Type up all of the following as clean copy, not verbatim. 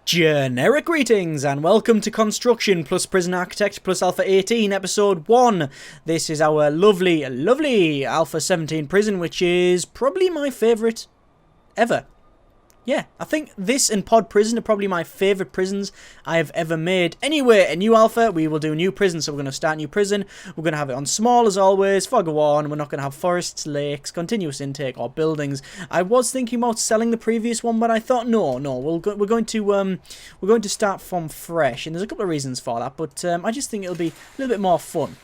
Generic greetings and welcome to Construction plus Prison Architect plus Alpha 18 episode 1. This is our lovely Alpha 17 prison, which is probably my favourite ever. Yeah, I think this and Pod Prison are probably my favourite prisons I have ever made. Anyway, a new Alpha, we will do a new prison, so we're going to start a new prison. We're going to have it on small as always, fog of war, and we're not going to have forests, lakes, continuous intake, or buildings. I was thinking about selling the previous one, but I thought, no, we're going to start from fresh, and there's a couple of reasons for that, but I just think it'll be a little bit more fun.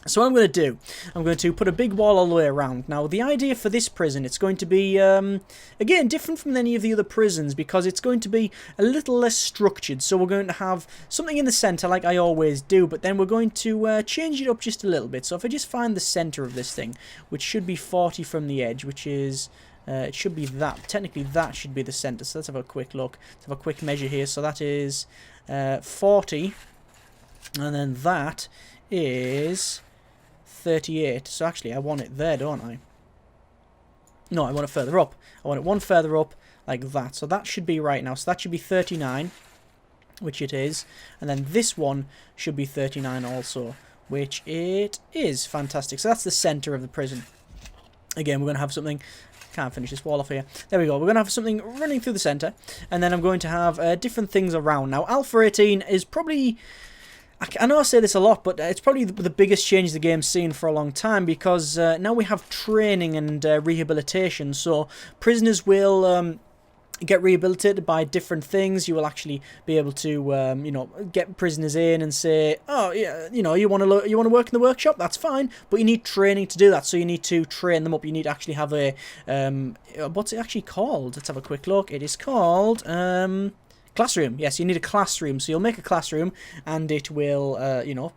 So what I'm going to do, I'm going to put a big wall all the way around. Now, the idea for this prison, it's going to be, again, different from any of the other prisons because it's going to be a little less structured. So we're going to have something in the centre like I always do, but then we're going to change it up just a little bit. So if I just find the centre of this thing, which should be 40 from the edge, which is... it should be that. Technically, that should be the centre. So let's have a quick look. Let's have a quick measure here. So that is 40. And then that is 38. So actually, I want it there, don't I? No, I want it further up. I want it one further up, like that. So that should be right now. So that should be 39, which it is. And then this one should be 39 also, which it is. Fantastic. So that's the centre of the prison. Again, we're going to have something... Can't finish this wall off here. There we go. We're going to have something running through the centre. And then I'm going to have different things around. Now, Alpha 18 is probably... I know I say this a lot, but it's probably the biggest change the game's seen for a long time because now we have training and rehabilitation. So prisoners will... get rehabilitated by different things. You will actually be able to, get prisoners in and say, oh, yeah, you want to work in the workshop, that's fine, but you need training to do that. So you need to train them up. You need to actually have a, what's it actually called? Let's have a quick look. It is called, classroom. Yes, you need a classroom. So you'll make a classroom and it will,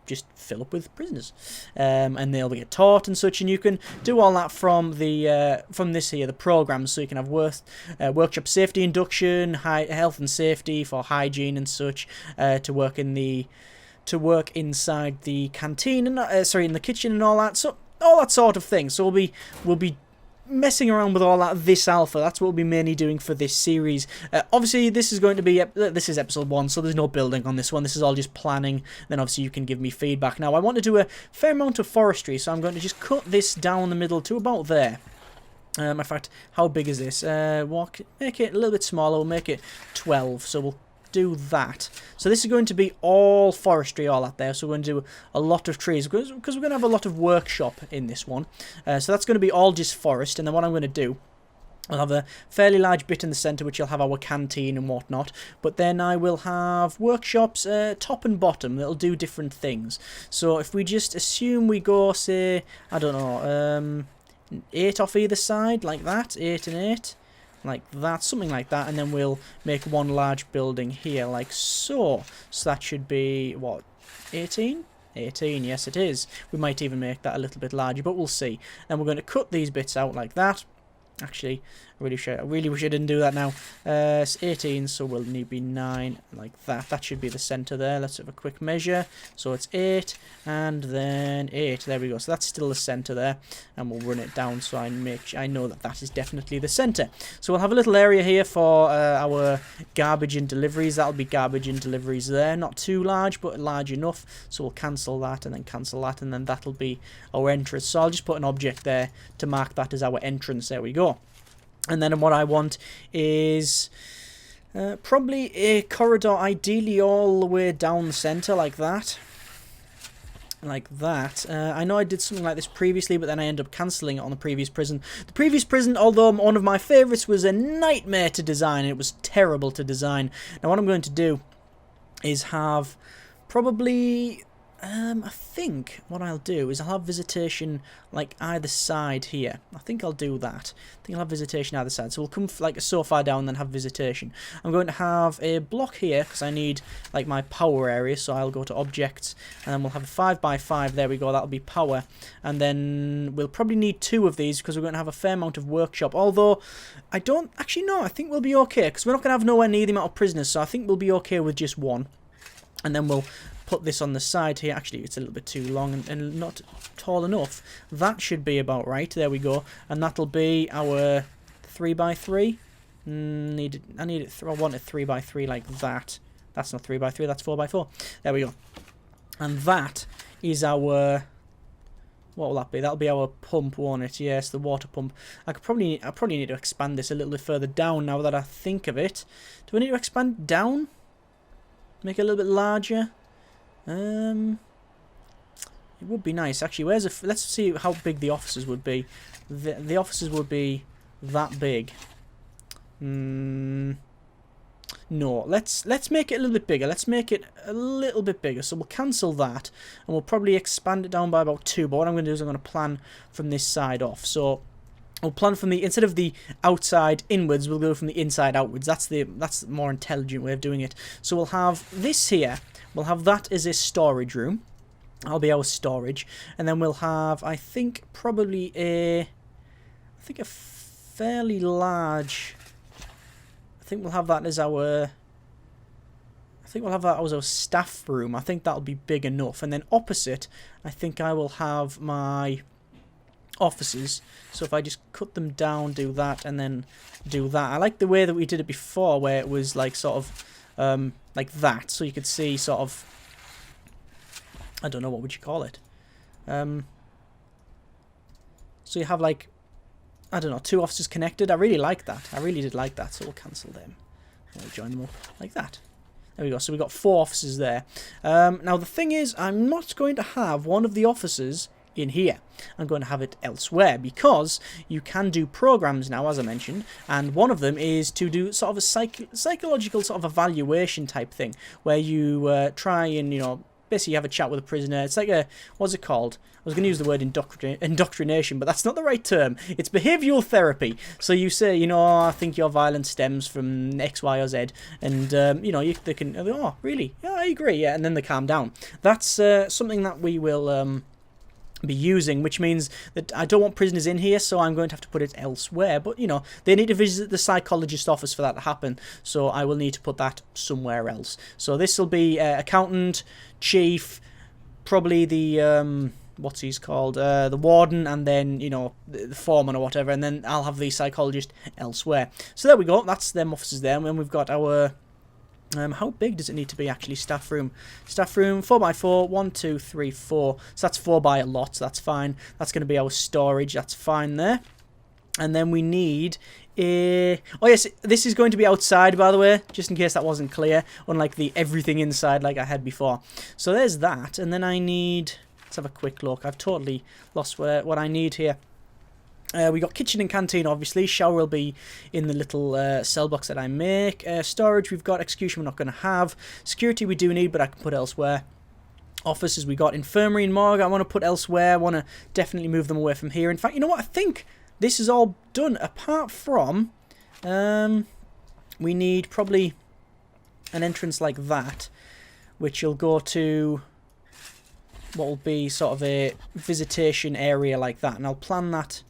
just fill up with prisoners. And they'll get taught and such, and you can do all that from this here, the program. So you can have workshop safety induction, health and safety for hygiene and such, to work inside the canteen and in the kitchen and all that. So all that sort of thing. So we'll be messing around with all that this alpha. That's what we'll be mainly doing for this series. Obviously this is going to be this is episode 1, so there's no building on this one. This is all just planning. Then obviously you can give me feedback. Now I want to do a fair amount of forestry, so I'm going to just cut this down the middle to about there. In fact, how big is this? Make it a little bit smaller. We'll make it 12, so we'll do that. So this is going to be all forestry, all that there. So we're going to do a lot of trees because we're going to have a lot of workshop in this one. So that's going to be all just forest. And then what I'm going to do, I'll have a fairly large bit in the centre which will have our canteen and whatnot. But then I will have workshops top and bottom that'll do different things. So if we just assume we go, say, I don't know, 8 off either side, like that, 8 and 8. Like that, something like that, and then we'll make one large building here, like so. So that should be, what, 18? 18, yes it is. We might even make that a little bit larger, but we'll see. And we're going to cut these bits out like that. Actually, I really wish I didn't do that now. It's 18, so we'll need to be 9, like that. That should be the centre there. Let's have a quick measure. So it's 8, and then 8. There we go. So that's still the centre there, and we'll run it down so I know that that is definitely the centre. So we'll have a little area here for our garbage and deliveries. That'll be garbage and deliveries there. Not too large, but large enough. So we'll cancel that, and then cancel that, and then that'll be our entrance. So I'll just put an object there to mark that as our entrance. There we go. And then what I want is probably a corridor, ideally all the way down the centre, like that. Like that. I know I did something like this previously, but then I ended up cancelling it on the previous prison. The previous prison, although one of my favourites, was a nightmare to design. It was terrible to design. Now what I'm going to do is have probably... I think what I'll do is I'll have visitation like either side here. I think I'll do that. I think I'll have visitation either side. So we'll come like so far down and then have visitation. I'm going to have a block here because I need like my power area. So I'll go to objects and then we'll have a 5x5. There we go. That'll be power. And then we'll probably need 2 of these because we're going to have a fair amount of workshop. Although I don't actually know. I think we'll be okay because we're not going to have nowhere near the amount of prisoners. So I think we'll be okay with just 1. And then we'll put this on the side here. Actually, it's a little bit too long and not tall enough. That should be about right. There we go. And that'll be our 3x3. I need it. I want it 3 by 3 like that. That's not 3 by 3. That's 4 by 4. There we go. And that is our. What will that be? That'll be our pump, won't it? Yes, the water pump. I probably need to expand this a little bit further down now that I think of it. Do I need to expand down? Make it a little bit larger. It would be nice actually. Let's see how big the offices would be. The offices would be that big. No, let's make it a little bit bigger. Let's make it a little bit bigger. So we'll cancel that, and we'll probably expand it down by about 2. But what I'm going to do is I'm going to plan from this side off. So we'll plan from the, instead of the outside inwards, we'll go from the inside outwards. That's the more intelligent way of doing it. So we'll have this here. We'll have that as a storage room. That'll be our storage, and then we'll have, I think, probably a fairly large. I think we'll have that as our. I think we'll have that as our staff room. I think that'll be big enough. And then opposite, I think I will have my offices. So if I just cut them down, do that, and then do that. I like the way that we did it before, where it was like sort of like that, so you could see sort of. I don't know, what would you call it? So you have like, I don't know, 2 offices connected. I really like that. I really did like that. So we'll cancel them. We'll join them up like that. There we go. So we've got 4 offices there. Now the thing is, I'm not going to have one of the offices in here. I'm going to have it elsewhere, because you can do programs now, as I mentioned, and one of them is to do sort of a psychological sort of evaluation type thing, where you try and, you know, basically you have a chat with a prisoner. It's like a, what's it called? I was going to use the word indoctrination, but that's not the right term. It's behavioural therapy. So you say, you know, oh, I think your violence stems from X, Y, or Z, and you know, they can, oh, really? Yeah, I agree. Yeah, and then they calm down. That's something that we will be using, which means that I don't want prisoners in here, so I'm going to have to put it elsewhere. But, you know, they need to visit the psychologist's office for that to happen, so I will need to put that somewhere else. So this will be accountant, chief, probably the, what's he's called, the warden, and then, you know, the foreman or whatever, and then I'll have the psychologist elsewhere. So there we go, that's them offices there, and then we've got our... how big does it need to be actually? Staff room. Staff room, 4 by 4, 1, 2, 3, 4. So that's 4 by a lot, so that's fine. That's going to be our storage, that's fine there. And then we need a... Oh yes, this is going to be outside, by the way, just in case that wasn't clear, unlike the everything inside like I had before. So there's that, and then I need... Let's have a quick look. I've totally lost what I need here. We got kitchen and canteen, obviously. Shower will be in the little cell box that I make. Storage, we've got. Execution, we're not going to have. Security, we do need, but I can put elsewhere. Offices, we got. Infirmary and morgue, I want to put elsewhere. I want to definitely move them away from here. In fact, you know what? I think this is all done, apart from... we need probably an entrance like that, which will go to... what will be sort of a visitation area like that. And I'll plan that...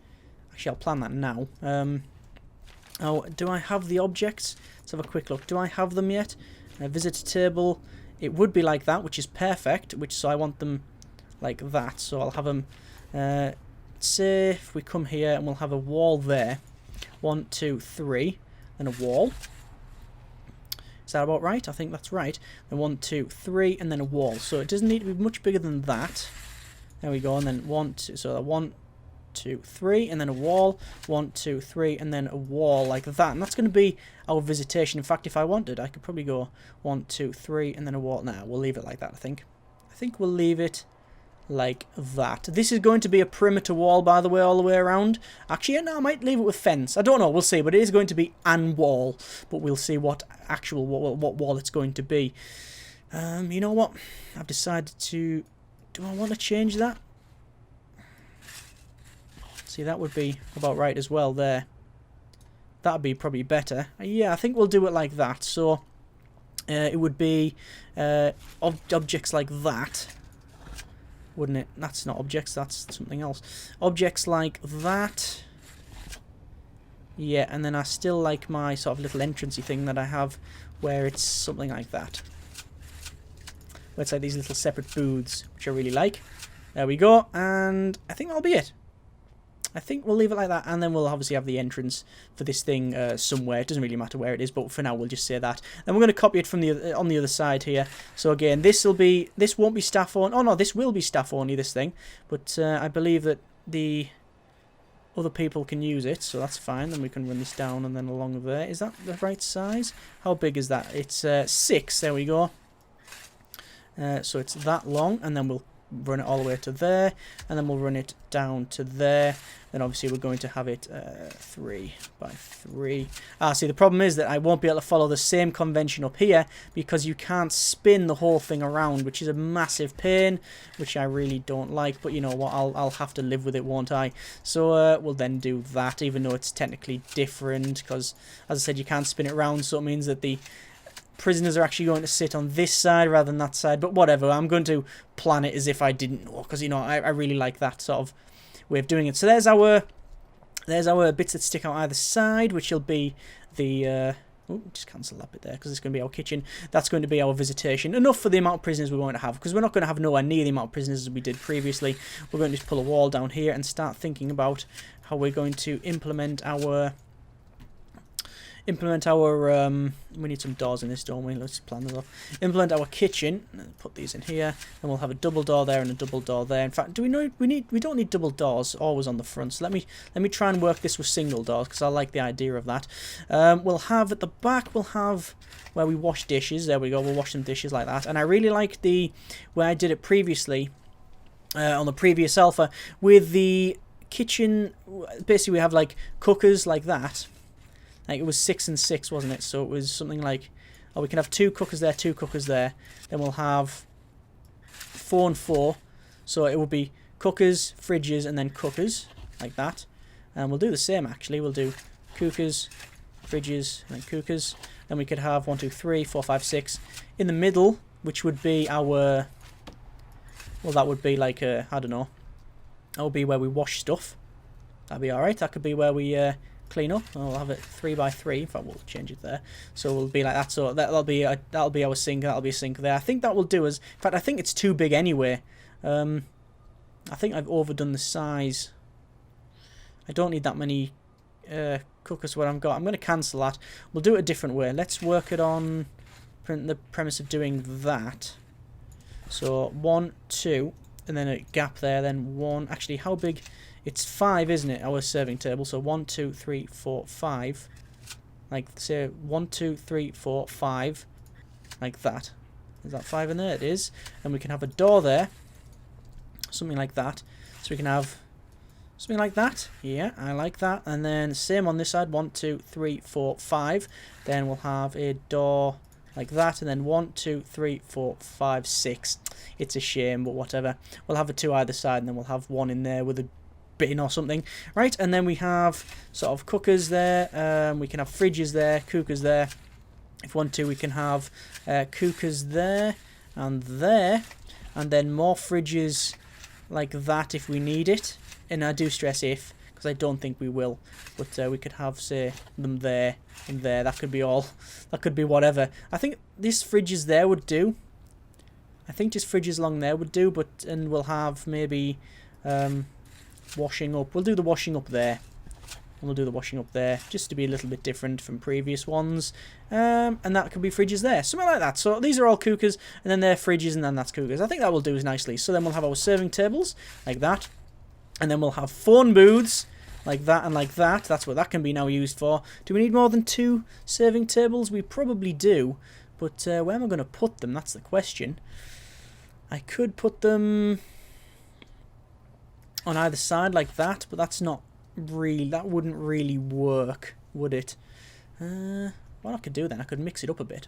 Actually, I'll plan that now. Oh, do I have the objects? Let's have a quick look. Do I have them yet? Visitor table. It would be like that, which is perfect. So I want them like that. So I'll have them... let's say if we come here and we'll have a wall there. 1, 2, 3. Then a wall. Is that about right? I think that's right. Then 1, 2, 3, and then a wall. So it doesn't need to be much bigger than that. There we go. And then 1, 2. So 1, 2, 3, and then a wall. 1, 2, 3, and then a wall like that. And that's going to be our visitation. In fact, if I wanted, I could probably go 1, 2, 3, and then a wall. Nah, we'll leave it like that, I think. I think we'll leave it like that. This is going to be a perimeter wall, by the way, all the way around. Actually, no, I might leave it with fence. I don't know, we'll see. But it is going to be an wall. But we'll see what actual what wall it's going to be. You know what? I've decided to... Do I want to change that? See, that would be about right as well there. That would be probably better. Yeah, I think we'll do it like that. So, it would be objects like that. Wouldn't it? That's not objects, that's something else. Objects like that. Yeah, and then I still like my sort of little entrancey thing that I have where it's something like that. Where it's like these little separate booths, which I really like. There we go, and I think that'll be it. I think we'll leave it like that, and then we'll obviously have the entrance for this thing somewhere. It doesn't really matter where it is, but for now we'll just say that. Then we're going to copy it from the on the other side here. So again, this won't be staff only. Oh no, this will be staff only, this thing. But I believe that the other people can use it, so that's fine. Then we can run this down and then along there. Is that the right size? How big is that? It's 6. There we go. So it's that long, and then we'll run it all the way to there, and then we'll run it down to there. Then obviously we're going to have it 3 by 3. See, the problem is that I won't be able to follow the same convention up here because you can't spin the whole thing around, which is a massive pain, which I really don't like. But you know what, I'll have to live with it, won't I? So we'll then do that, even though it's technically different, because as I said, you can't spin it around, so it means that the prisoners are actually going to sit on this side rather than that side, but whatever, I'm going to plan it as if I didn't know, because you know I really like that sort of way of doing it. So there's our bits that stick out either side, which will be the just cancel that bit there because it's going to be our kitchen. That's going to be our visitation. Enough for the amount of prisoners we're going to have, because we're not going to have nowhere near the amount of prisoners as we did previously. We're going to just pull a wall down here and start thinking about how we're going to implement our we need some doors in this, don't we? Let's plan this off. Implement our kitchen. Put these in here, and we'll have a double door there and a double door there. In fact, do we know we don't need double doors always on the front? So let me try and work this with single doors, because I like the idea of that. We'll have at the back, we'll have where we wash dishes. There we go. We'll wash some dishes like that. And I really like the way I did it previously on the previous alpha with the kitchen. Basically, we have like cookers like that. Like it was 6 and 6, wasn't it? So it was something like, oh, we can have 2 cookers there, 2 cookers there. Then we'll have 4 and 4. So it will be cookers, fridges, and then cookers, like that. And we'll do the same, actually. We'll do cookers, fridges, and then cookers. Then we could have 1, 2, 3, 4, 5, 6 in the middle, which would be our, well, that would be like, I don't know. That would be where we wash stuff. That'd be alright. That could be where we clean up. I'll have it 3 by 3. In fact, we'll change it there. So we'll be like that. So that'll be our sink. That'll be a sink there. I think that will do us. In fact, I think it's too big anyway. I think I've overdone the size. I don't need that many cookers. What I've got, I'm going to cancel that. We'll do it a different way. Let's work it on the premise of doing that. So 1, 2, and then a gap there. Then 1. Actually, how big? It's 5, isn't it, our serving table? So 1, 2, 3, 4, 5. Like, say, 1, 2, 3, 4, 5. Like that. Is that 5 in there? It is. And we can have a door there. Something like that. So we can have something like that. Yeah, I like that. And then same on this side. 1, 2, 3, 4, 5. Then we'll have a door like that. And then 1, 2, 3, 4, 5, 6. It's a shame, but whatever. We'll have a 2 either side, and then we'll have 1 in there with a bin or something, right? And then we have sort of cookers there, we can have fridges there, cookers there. If we want to, we can have cookers there, and then more fridges like that if we need it. And I do stress if, because I don't think we will, but we could have, say, them there and there. That could be all. That could be whatever. I think this fridges there would do. I think just fridges along there would do, and we'll have maybe washing up. We'll do the washing up there. And we'll do the washing up there, just to be a little bit different from previous ones. And that could be fridges there. Something like that. So these are all cookers, and then they're fridges, and then that's cookers. I think that will do us nicely. So then we'll have our serving tables, like that. And then we'll have phone booths, like that and like that. That's what that can be now used for. Do we need more than 2 serving tables? We probably do. But where am I going to put them? That's the question. I could put them on either side like that, but that's not really, that wouldn't really work, would it? What I could do then, I could mix it up a bit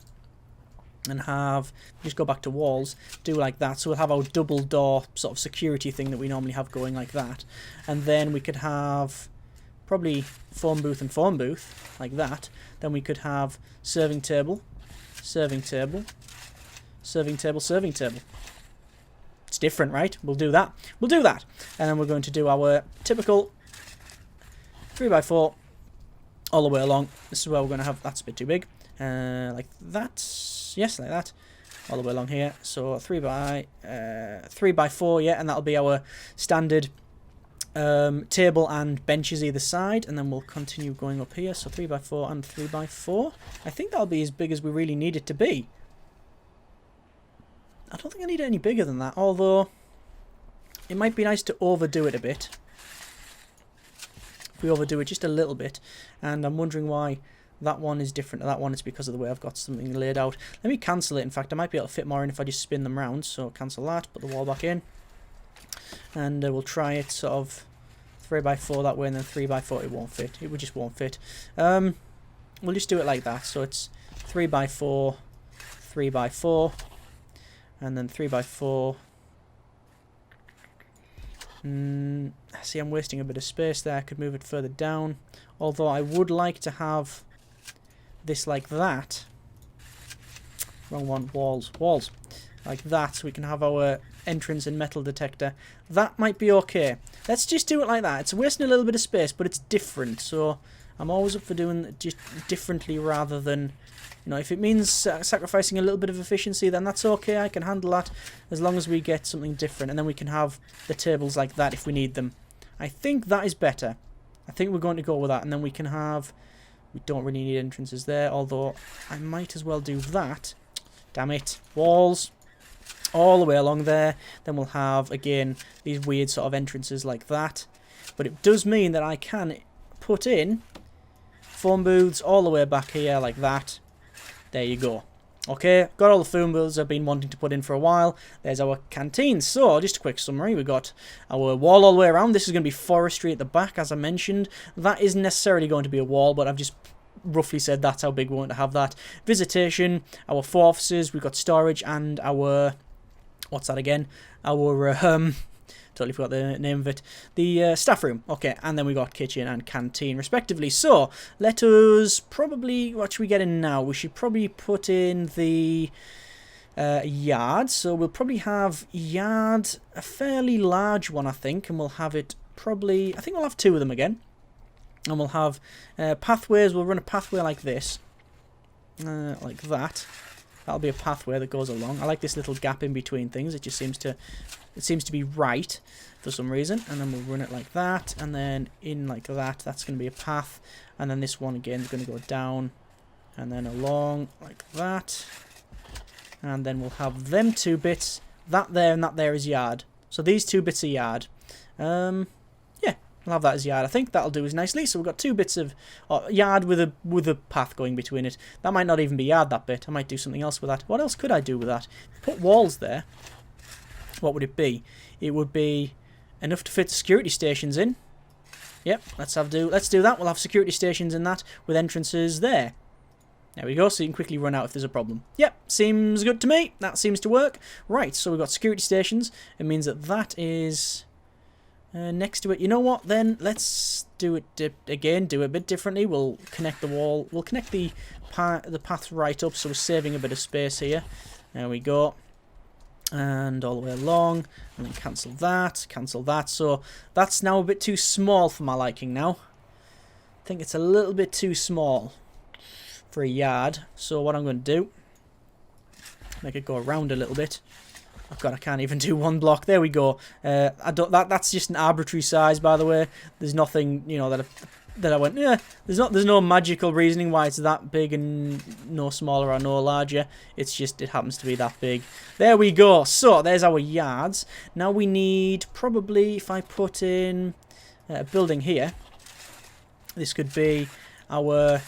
and have, just go back to walls, do like that. So we'll have our double door sort of security thing that we normally have going like that. And then we could have probably phone booth and phone booth, like that. Then we could have serving table, serving table, serving table, serving table. It's different, right? We'll do that. We'll do that. And then we're going to do our typical 3x4 all the way along. This is where we're going to have, that's a bit too big. Like that. Yes, like that. All the way along here. So 3x4, yeah, and that'll be our standard table and benches either side, and then we'll continue going up here. So 3x4 and 3x4. I think that'll be as big as we really need it to be. I don't think I need it any bigger than that, although it might be nice to overdo it a bit. If we overdo it just a little bit, and I'm wondering why that one is different to that one. It's because of the way I've got something laid out. Let me cancel it. In fact, I might be able to fit more in if I just spin them round. So cancel that, put the wall back in, and we'll try it sort of 3x4 that way, and then 3x4 it won't fit. It just won't fit. We'll just do it like that. So it's 3x4, 3x4, and then 3x4. See, I'm wasting a bit of space there. I could move it further down. Although I would like to have this like that. Wrong one. Walls. Walls. Like that, so we can have our entrance and metal detector. That might be okay. Let's just do it like that. It's wasting a little bit of space, but it's different. So I'm always up for doing it just differently rather than... You know, if it means sacrificing a little bit of efficiency, then that's okay. I can handle that as long as we get something different. And then we can have the tables like that if we need them. I think that is better. I think we're going to go with that. And then we can have... We don't really need entrances there, although I might as well do that. Damn it. Walls. All the way along there. Then we'll have, again, these weird sort of entrances like that. But it does mean that I can put in phone booths all the way back here like that. There you go. Okay, got all the phone booths I've been wanting to put in for a while. There's our canteen. So, just a quick summary. We've got our wall all the way around. This is going to be forestry at the back, as I mentioned. That isn't necessarily going to be a wall, but I've just roughly said that's how big we want to have that. Visitation, our 4 offices. We've got storage and our... What's that again? Our... Totally forgot the name of it. The staff room. Okay, and then we got kitchen and canteen, respectively. So, let us probably... What should we get in now? We should probably put in the yard. So, we'll probably have yard, a fairly large one, I think. And we'll have it probably... I think we'll have 2 of them again. And we'll have pathways. We'll run a pathway like this. Like that. That'll be a pathway that goes along. I like this little gap in between things. It just seems to... It seems to be right for some reason. And then we'll run it like that. And then in like that. That's going to be a path. And then this one again is going to go down. And then along like that. And then we'll have them 2 bits. That there and that there is yard. So these 2 bits are yard. Yeah, we'll have that as yard. I think that'll do as nicely. So we've got 2 bits of yard with a path going between it. That might not even be yard, that bit. I might do something else with that. What else could I do with that? Put walls there. What would it be? It would be enough to fit security stations in. Yep, let's do that. We'll have security stations in that with entrances there. There we go, so you can quickly run out if there's a problem. Yep, seems good to me. That seems to work. Right, so we've got security stations. It means that that is next to it. You know what, then? Let's do it again, do it a bit differently. We'll connect the wall. We'll connect the path right up, so we're saving a bit of space here. There we go. And all the way along, and then cancel that. So that's now a bit too small for my liking now. I think it's a little bit too small for a yard. So what I'm going to do, make it go around a little bit. Oh God, I can't even do 1 block. There we go. That's just an arbitrary size, by the way. There's nothing, you know, that I went, yeah, there's no magical reasoning why it's that big and no smaller or no larger. It's just, it happens to be that big. There we go. So, there's our yards. Now we need, probably, if I put in a building here, this could be our,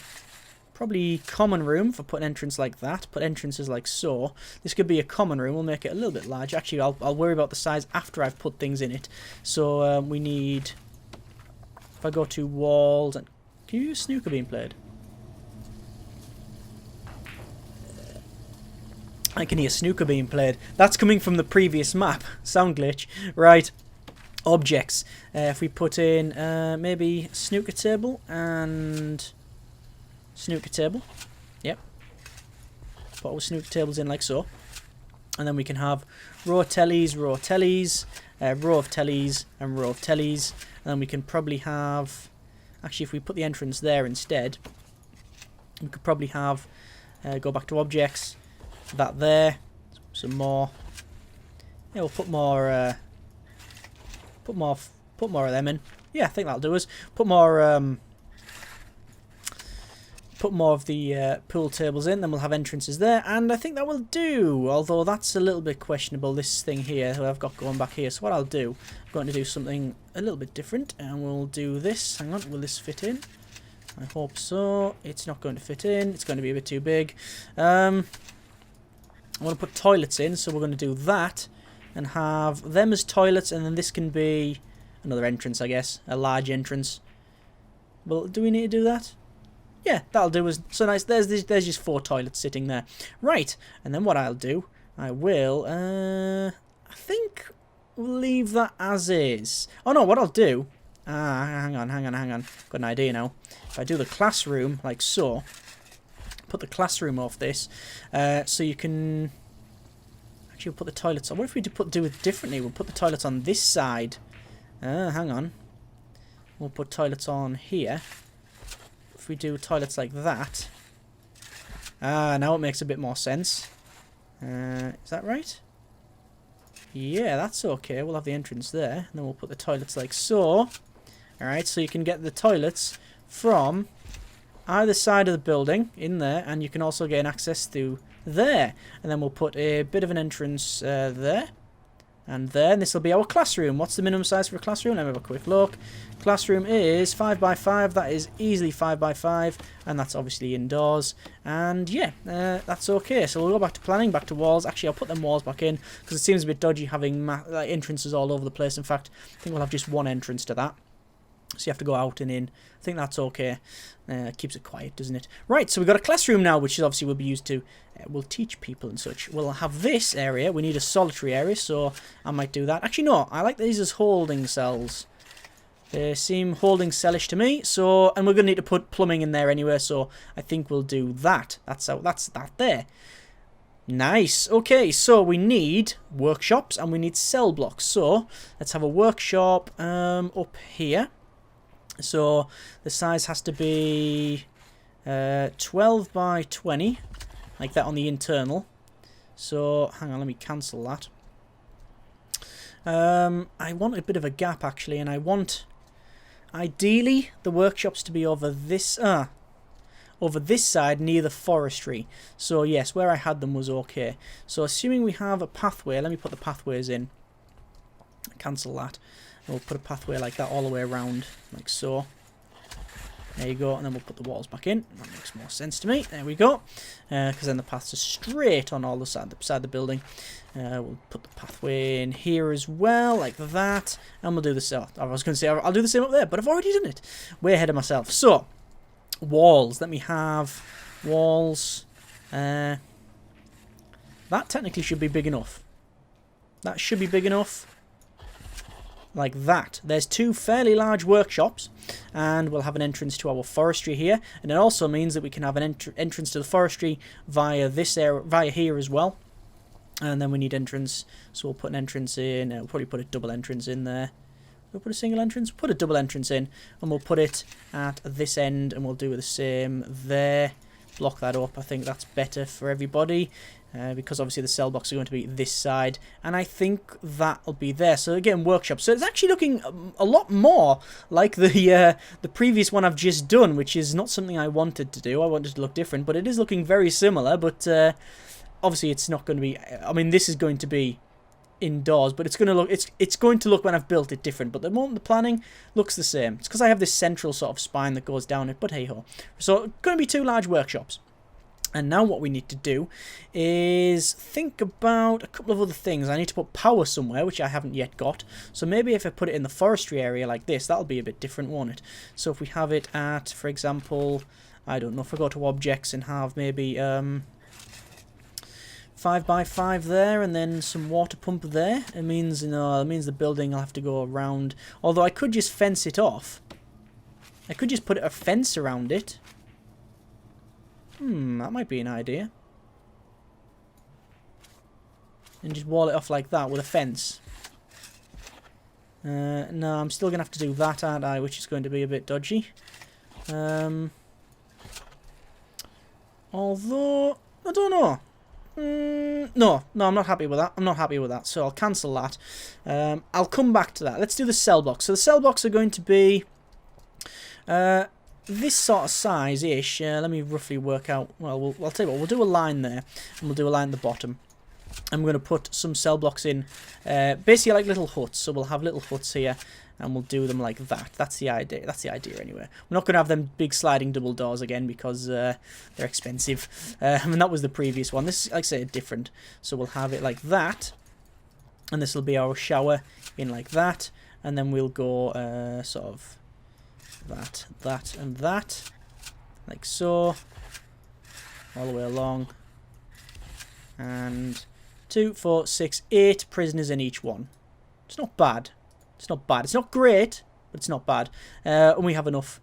probably common room for putting entrance like that. Put entrances like so. This could be a common room. We'll make it a little bit larger. Actually, I'll worry about the size after I've put things in it. So, we need... If I go to walls, and can you hear snooker being played? I can hear snooker being played. That's coming from the previous map. Sound glitch. Right. Objects. If we put in maybe snooker table and snooker table. Yep. Put our snooker tables in like so. And then we can have row of tellies, row of tellies, row of tellies, and row of tellies. And then we can probably have... Actually, if we put the entrance there instead, we could probably have... go back to objects. That there. Some more. Yeah, we'll put more... Put more of them in. Yeah, I think that'll do us. Put more of the pool tables in, then we'll have entrances there, and I think that will do, although that's a little bit questionable, this thing here that I've got going back here. So what I'll do, I'm going to do something a little bit different, and we'll do this. Hang on, will this fit in? I hope so. It's not going to fit in. It's going to be a bit too big. I want to put toilets in, so we're going to do that, and have them as toilets, and then this can be another entrance, I guess, a large entrance. Well, do we need to do that? Yeah, that'll do us. So nice. There's just 4 toilets sitting there. Right, and then what I'll do, I will, I think we'll leave that as is. Oh no, what I'll do, hang on. Got an idea now. If I do the classroom like so, put the classroom off this, so you can actually put the toilets on. What if we do it differently? We'll put the toilets on this side. Hang on. We'll put toilets on here. If we do toilets like that. Now it makes a bit more sense. Is that right? Yeah, that's okay. We'll have the entrance there. And then we'll put the toilets like so. Alright, so you can get the toilets from either side of the building in there. And you can also gain access through there. And then we'll put a bit of an entrance there. And there, and this will be our classroom. What's the minimum size for a classroom? Let me have a quick look. Classroom is 5 by 5. That is easily 5 by 5, and that's obviously indoors. And yeah, that's okay. So we'll go back to planning, back to walls. Actually, I'll put them walls back in because it seems a bit dodgy having like entrances all over the place. In fact, I think we'll have just one entrance to that. So you have to go out and in. I think that's okay. Keeps it quiet, doesn't it? Right, so we've got a classroom now, which is obviously will be used to, we'll teach people and such. We'll have this area. We need a solitary area, so I might do that. Actually, no, I like these as holding cells. They seem holding cellish to me, so, and we're going to need to put plumbing in there anyway, so I think we'll do that. That's that there. Nice. Okay, so we need workshops and we need cell blocks. So let's have a workshop up here. So the size has to be 12 by 20, like that on the internal. So hang on, let me cancel that. I want a bit of a gap actually, and I want ideally the workshops to be over this side near the forestry. So yes, where I had them was okay. So assuming we have a pathway, let me put the pathways in. Cancel that. We'll put a pathway like that all the way around, like so. There you go, and then we'll put the walls back in. That makes more sense to me. There we go. Because then the paths are straight on all the side of the building. We'll put the pathway in here as well, like that. And we'll do the same. I was going to say I'll do the same up there, but I've already done it. Way ahead of myself. So, walls. Let me have walls. That technically should be big enough. That should be big enough. Like that. There's 2 fairly large workshops, and we'll have an entrance to our forestry here, and it also means that we can have an entrance to the forestry via this area, via here as well. And then we need entrance, so we'll put an entrance in. We'll probably put a double entrance in there. We'll put a single entrance, put a double entrance in, and we'll put it at this end, and we'll do the same there. Block that up. I think that's better for everybody. Because obviously the cell blocks are going to be this side, and I think that'll be there. So again, workshop. So it's actually looking a lot more like the previous one I've just done, which is not something I wanted to do. I wanted to look different, but it is looking very similar. But obviously it's not going to be. I mean, this is going to be indoors, but it's going to look. It's going to look when I've built it different. But at the moment the planning looks the same. It's because I have this central sort of spine that goes down it. But hey ho. So going to be 2 large workshops. And now what we need to do is think about a couple of other things. I need to put power somewhere, which I haven't yet got. So maybe if I put it in the forestry area like this, that'll be a bit different, won't it? So if we have it at, for example, I don't know, if I go to objects and have maybe 5 by 5 there, and then some water pump there, it means, you know, it means the building will have to go around. Although I could just fence it off. I could just put a fence around it. That might be an idea. And just wall it off like that with a fence. No, I'm still going to have to do that, aren't I? Which is going to be a bit dodgy. Although, I don't know. No, I'm not happy with that. I'm not happy with that, so I'll cancel that. I'll come back to that. Let's do the cell blocks. So the cell blocks are going to be this sort of size-ish. Let me roughly work out. Well, I'll tell you what. We'll do a line there, and we'll do a line at the bottom. I'm going to put some cell blocks in, basically like little huts. So we'll have little huts here, and we'll do them like that. That's the idea. That's the idea anyway. We're not going to have them big sliding double doors again because they're expensive. And that was the previous one. This is, like I say, different. So we'll have it like that, and this will be our shower in like that, and then we'll go sort of that, and that, like so, all the way along, and 2, 4, 6, 8 prisoners in each one. It's not bad. It's not bad. It's not great, but it's not bad. And we have enough.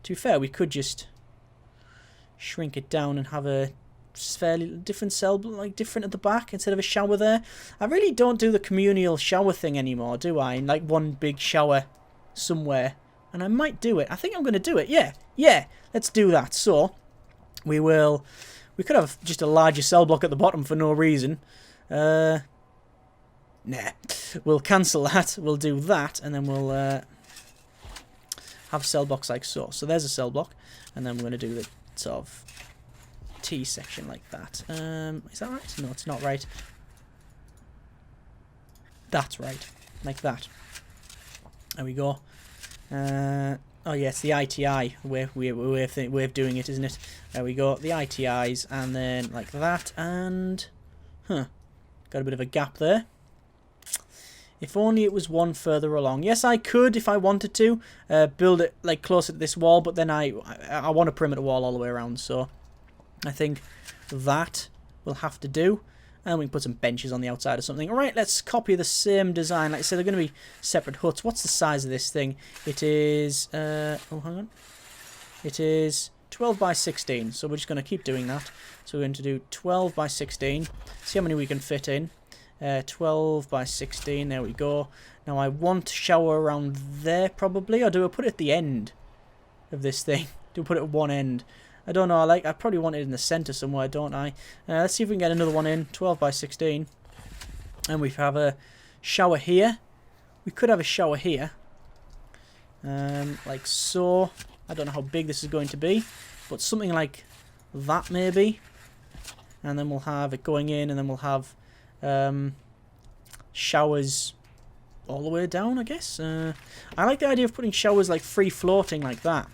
To be fair, we could just shrink it down and have a fairly different cell, like different at the back instead of a shower there. I really don't do the communal shower thing anymore, do I? Like one big shower somewhere. And I might do it. I think I'm going to do it. Yeah. Let's do that. So we could have just a larger cell block at the bottom for no reason. Nah. We'll cancel that. We'll do that, and then we'll have cell blocks like so. So there's a cell block, and then we're going to do the sort of T section like that. Is that right? No, it's not right. That's right. Like that. There we go. Oh yeah, it's the ITI way of doing it, isn't it? There we go, the ITIs, and then like that, and got a bit of a gap there. If only it was one further along. Yes, I could, if I wanted to, build it like closer to this wall, but then I want a perimeter wall all the way around, so I think that will have to do. And we can put some benches on the outside or something. Alright, let's copy the same design. Like I said, they're going to be separate huts. What's the size of this thing? It is... oh, hang on. It is 12 by 16. So we're just going to keep doing that. So we're going to do 12 by 16. See how many we can fit in. 12 by 16. There we go. Now I want shower around there probably. Or do I put it at the end of this thing? Do I put it at one end? I don't know, I probably want it in the centre somewhere, don't I? Let's see if we can get another one in, 12 by 16. And we have a shower here. We could have a shower here. Like so. I don't know how big this is going to be, but something like that maybe. And then we'll have it going in, and then we'll have showers all the way down, I guess. I like the idea of putting showers like free floating like that.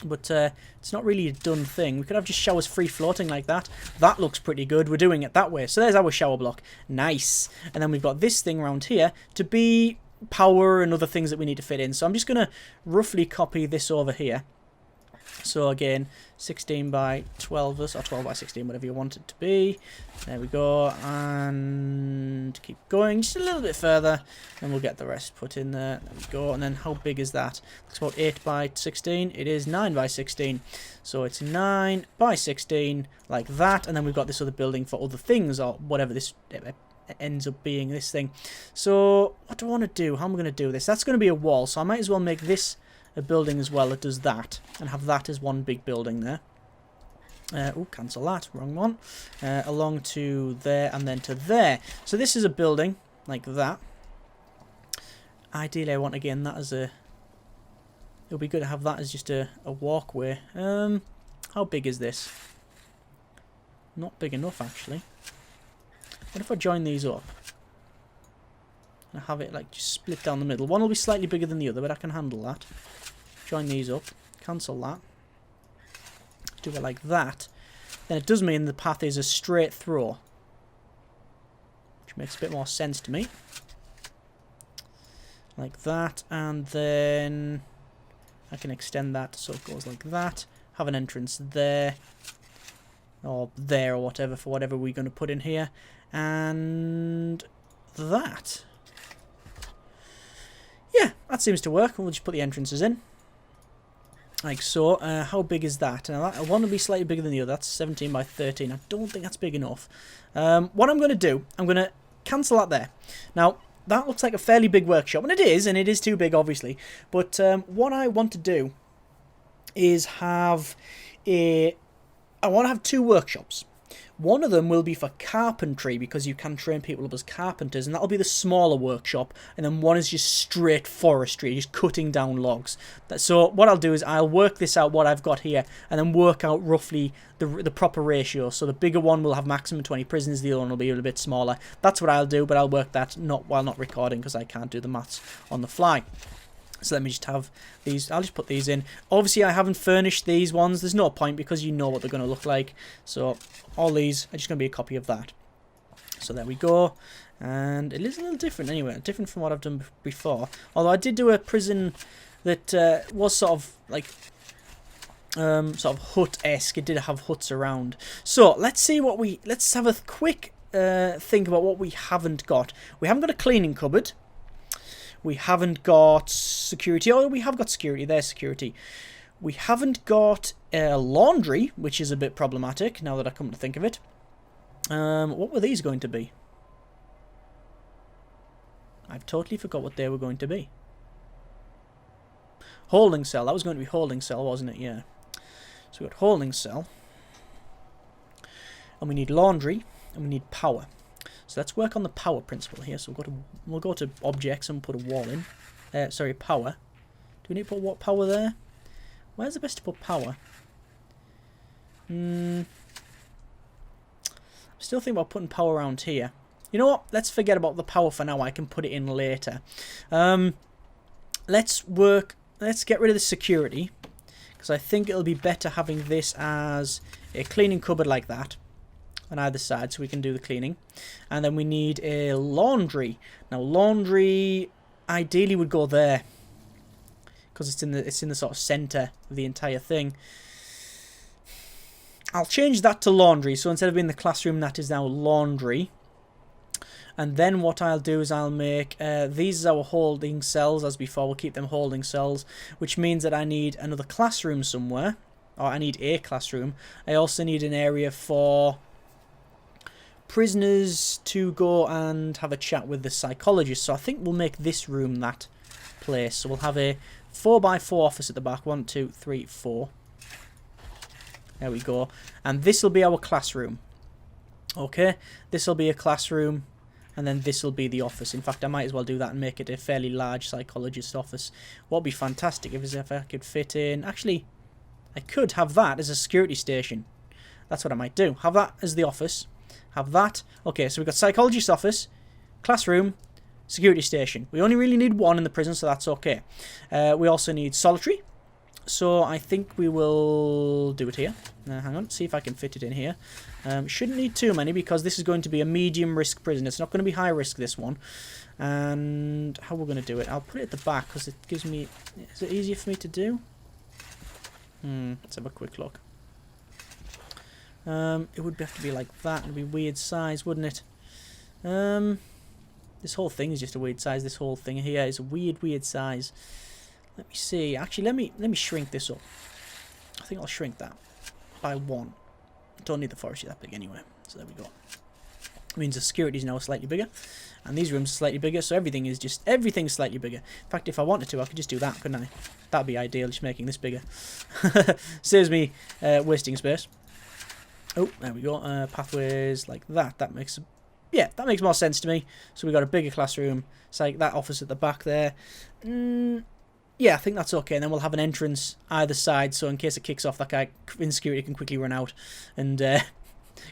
But it's not really a done thing. We could have just showers free floating like that. That looks pretty good. We're doing it that way. So there's our shower block. Nice. And then we've got this thing around here to be power and other things that we need to fit in. So I'm just going to roughly copy this over here. So again, 16 by 12, or 12 by 16, whatever you want it to be. There we go, and keep going just a little bit further, and we'll get the rest put in there. There we go, and then how big is that? It's about 8 by 16. It is 9 by 16. So it's 9 by 16, like that, and then we've got this other building for other things, or whatever this ends up being, this thing. So what do I want to do? How am I going to do this? That's going to be a wall, so I might as well make this a building as well that does that, and have that as one big building there. Oh, cancel that, wrong one. Along to there and then to there. So this is a building like that. Ideally I want again that as a... It'll be good to have that as just a walkway. How big is this? Not big enough actually. What if I join these up? And have it like just split down the middle. One will be slightly bigger than the other, but I can handle that. Join these up, cancel that, do it like that. Then it does mean the path is a straight throw, which makes a bit more sense to me. Like that, and then I can extend that so it goes like that. Have an entrance there, or there, or whatever, for whatever we're going to put in here. And that. Yeah, that seems to work. We'll just put the entrances in. Like so. How big is that? Now, that one will be slightly bigger than the other. That's 17 by 13. I don't think that's big enough. What I'm going to do, I'm going to cancel that there. Now, that looks like a fairly big workshop, and it is too big, obviously. But what I want to do is have I want to have two workshops. One of them will be for carpentry, because you can train people up as carpenters, and that'll be the smaller workshop. And then one is just straight forestry, just cutting down logs. So what I'll do is I'll work this out, what I've got here, and then work out roughly the proper ratio. So the bigger one will have maximum 20 prisoners, the other one will be a little bit smaller. That's what I'll do, but I'll work that while not recording, because I can't do the maths on the fly. So let me just have these. I'll just put these in. Obviously, I haven't furnished these ones. There's no point, because you know what they're going to look like. So all these are just going to be a copy of that. So there we go. And it is a little different anyway. Different from what I've done before. Although I did do a prison that was sort of like sort of hut-esque. It did have huts around. So let's see what we... Let's have a quick think about what we haven't got. We haven't got a cleaning cupboard. We haven't got security. Oh, we have got security. There's security. We haven't got laundry, which is a bit problematic now that I come to think of it. What were these going to be? I've totally forgot what they were going to be. Holding cell. That was going to be holding cell, wasn't it? Yeah. So we've got holding cell. And we need laundry. And we need power. So let's work on the power principle here. So we'll go to objects and put a wall in. Sorry, power. Do we need to put what power there? Where's the best to put power? I'm still thinking about putting power around here. You know what? Let's forget about the power for now. I can put it in later. Let's get rid of the security, because I think it'll be better having this as a cleaning cupboard like that on either side, so we can do the cleaning. And then we need a laundry. Now laundry ideally would go there, because it's in the sort of center of the entire thing. I'll change that to laundry, so instead of being the classroom, that is now laundry. And then what I'll do is I'll make these as our holding cells as before. We'll keep them holding cells, which means that I need another classroom somewhere, or I need a classroom. I also need an area for prisoners to go and have a chat with the psychologist. So I think we'll make this room that place. So we'll have a 4x4 office at the back. 1, 2, 3, 4. There we go. And this will be our classroom. Okay, this will be a classroom, and then this will be the office. In fact, I might as well do that and make it a fairly large psychologist office. What would be fantastic if I could fit in... Actually, I could have that as a security station. That's what I might do. Have that as the office. Have that. Okay, so we've got psychologist office, classroom, security station. We only really need one in the prison, so that's okay. We also need solitary. So I think we will do it here. Hang on, see if I can fit it in here. Shouldn't need too many, because this is going to be a medium risk prison. It's not going to be high risk, this one. And how we're going to do it? I'll put it at the back, because it gives me... Is it easier for me to do? Let's have a quick look. It would have to be like that. It'd be weird size, wouldn't it? This whole thing is just a weird size. This whole thing here is a weird size. Let me see. Actually, let me shrink this up. I think I'll shrink that by 1. Don't need the forestry that big anyway. So there we go. It means the security is now slightly bigger, and these rooms are slightly bigger. So everything's slightly bigger. In fact, if I wanted to, I could just do that, couldn't I? That'd be ideal. Just making this bigger saves me wasting space. Oh, there we go. Pathways like that. That makes more sense to me. So we've got a bigger classroom. It's like that office at the back there. Yeah, I think that's okay. And then we'll have an entrance either side, so in case it kicks off, that guy in security can quickly run out and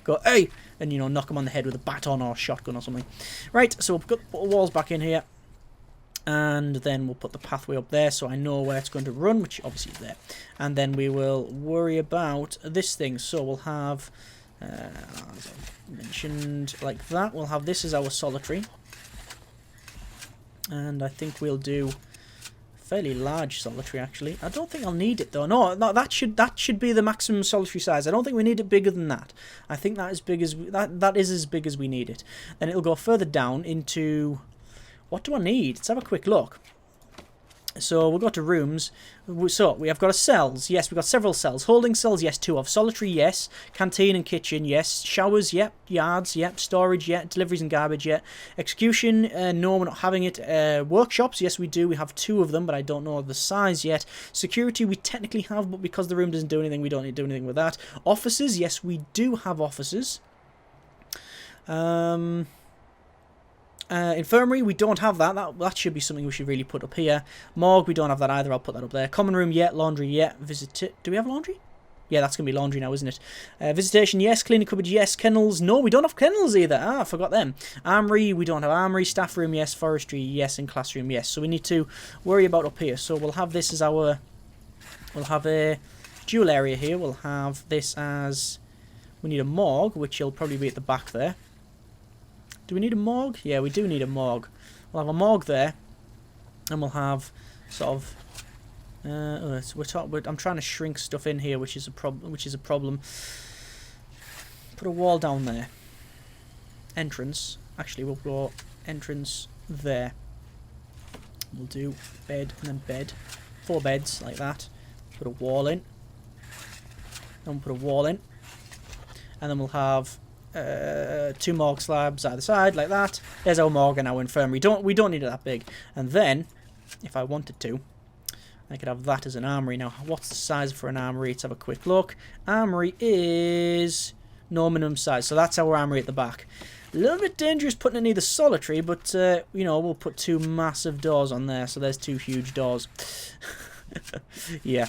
go, hey! And, you know, knock him on the head with a baton or a shotgun or something. Right, so we'll put the walls back in here. And then we'll put the pathway up there, so I know where it's going to run, which obviously is there. And then we will worry about this thing. So we'll have, as I mentioned, like that. We'll have this as our solitary. And I think we'll do fairly large solitary, actually. I don't think I'll need it, though. No, that should be the maximum solitary size. I don't think we need it bigger than that. I think that is as big as we need it. Then it'll go further down into... What do I need? Let's have a quick look. So we'll go to rooms. So we have got a cells. Yes, we've got several cells. Holding cells, yes, 2 of. Solitary, yes. Canteen and kitchen, yes. Showers, yep. Yards, yep. Storage, yep. Deliveries and garbage, yep. Execution, no, we're not having it. Workshops, yes, we do. We have 2 of them, but I don't know the size yet. Security, we technically have, but because the room doesn't do anything, we don't need to do anything with that. Offices, yes, we do have offices. Infirmary, we don't have that. That should be something we should really put up here. Morgue, we don't have that either. I'll put that up there. Common room, yeah. Laundry, yeah. Do we have laundry? Yeah, that's going to be laundry now, isn't it? Visitation, yes. Cleaning cupboard, yes. Kennels, no, we don't have kennels either. Ah, I forgot them. Armory, we don't have armory. Staff room, yes. Forestry, yes. And classroom, yes. So we need to worry about up here. So we'll have this as our... We'll have a dual area here. We'll have this as... We need a morgue, which will probably be at the back there. Do we need a morgue? Yeah, we do need a morgue. We'll have a morgue there. And we'll have sort of... I'm trying to shrink stuff in here, which is a problem. Put a wall down there. Entrance. Actually, we'll go entrance there. We'll do bed and then bed. 4 beds like that. Put a wall in. Then we'll put a wall in. And then we'll have 2 morgue slabs either side like that. There's our morgue and our infirmary. We don't need it that big. And then, if I wanted to, I could have that as an armory. Now, what's the size for an armory? Let's have a quick look. Armory is no minimum size, so that's our armory at the back. A little bit dangerous putting in either solitary, but, you know, we'll put 2 massive doors on there, so there's 2 huge doors. Yeah.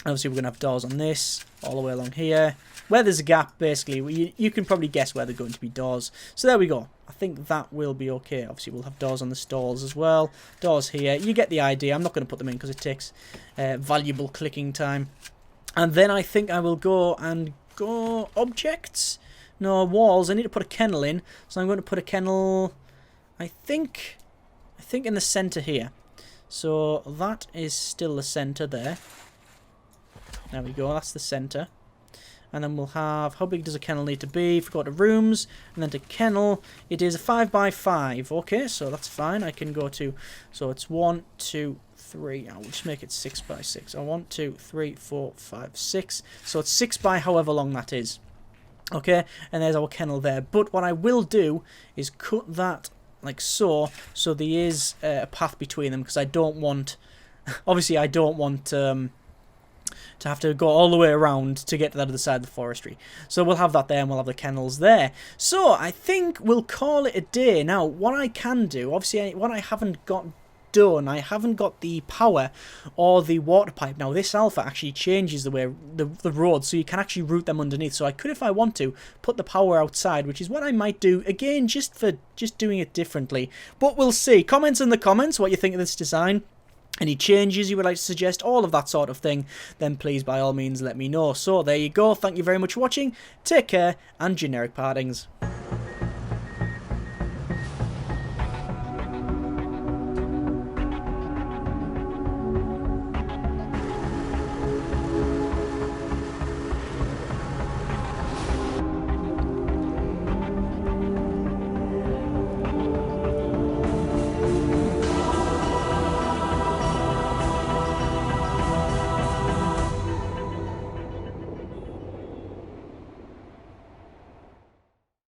Obviously, we're going to have doors on this, all the way along here. Where there's a gap, basically, you can probably guess where they're going to be doors. So there we go. I think that will be okay. Obviously, we'll have doors on the stalls as well. Doors here. You get the idea. I'm not going to put them in because it takes valuable clicking time. And then I think I will go objects. No, walls. I need to put a kennel in. So I'm going to put a kennel, I think in the centre here. So that is still the centre there. There we go. That's the centre. And then we'll have, how big does a kennel need to be? If we go to rooms, and then to kennel, it is a 5x5. Okay, so that's fine. I can go to, so it's 1, 2, 3. I'll just make it 6x6. 1, 2, 3, 4, 5, 6. So it's 6 by however long that is. Okay, and there's our kennel there. But what I will do is cut that like so there is a path between them, because I don't want, obviously I don't want... to have to go all the way around to get to that other side of the forestry. So we'll have that there, and we'll have the kennels there. So I think we'll call it a day. Now, what I can do, obviously, what I haven't got done, I haven't got the power or the water pipe. Now, this alpha actually changes the way the road, so you can actually route them underneath. So I could, if I want to, put the power outside, which is what I might do, again, just doing it differently. But we'll see. Comments in the comments what you think of this design. Any changes you would like to suggest, all of that sort of thing, then please by all means let me know. So there you go, thank you very much for watching, take care, and generic partings.